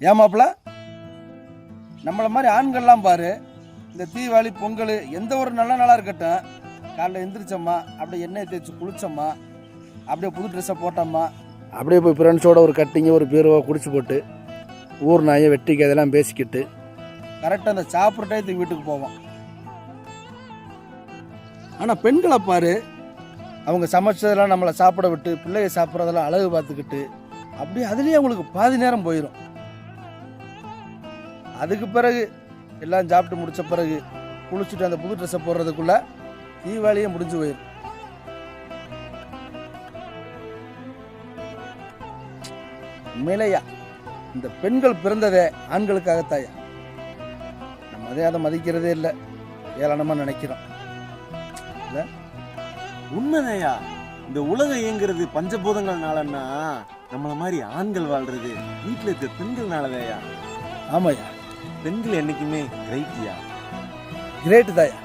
ஏமாப்பிள்ள நம்மளை மாதிரி ஆண்கள்லாம் பாரு, இந்த தீபாவளி பொங்கல் எந்த ஒரு நல்ல நாளாக இருக்கட்டும், காலைல எந்திரிச்சோம்மா, அப்படியே எண்ணெய் தேய்ச்சி குளிச்சோம்மா, அப்படியே புது ட்ரெஸ்ஸை போட்டோம்மா, அப்படியே போய் ஃப்ரெண்ட்ஸோட ஒரு கட்டிங்க ஒரு பீரோவை குடிச்சு போட்டு ஊர் நாயை வெட்டிக்கு அதெல்லாம் பேசிக்கிட்டு கரெக்டாக அந்த சாப்பிட்ற டயத்துக்கு வீட்டுக்கு போவோம். ஆனால் பெண்களை பாரு, அவங்க சமைச்சதெல்லாம் நம்மளை சாப்பிட விட்டு பிள்ளைய சாப்பிட்றதெல்லாம் அழகு பார்த்துக்கிட்டு அப்படியே அதுலேயே அவங்களுக்கு பாதி நேரம் போயிடும். அதுக்கு பிறகு எல்லாம் சாப்பிட்டு முடித்த பிறகு குளிச்சுட்டு அந்த புது ட்ரெஸ்ஸை போடுறதுக்குள்ள தீபாவளியே முடிஞ்சு போயிடும். உண்மையிலேயா இந்த பெண்கள் பிறந்ததே ஆண்களுக்காகத்தாயா. நம்ம அதை மதிக்கிறதே இல்லை, ஏளனமாக நினைக்கிறோம். உண்மைதையா, இந்த உலகம் இயங்குறது பஞ்சபூதங்கள்னாலன்னா நம்மள மாதிரி ஆண்கள் வாழ்றது வீட்டில் இருக்க பெண்கள்னாலதையா. ஆமாய்யா, பெண்கள் என்னைக்குமே கிரேட்டியா. கிரேட்டு தாயா.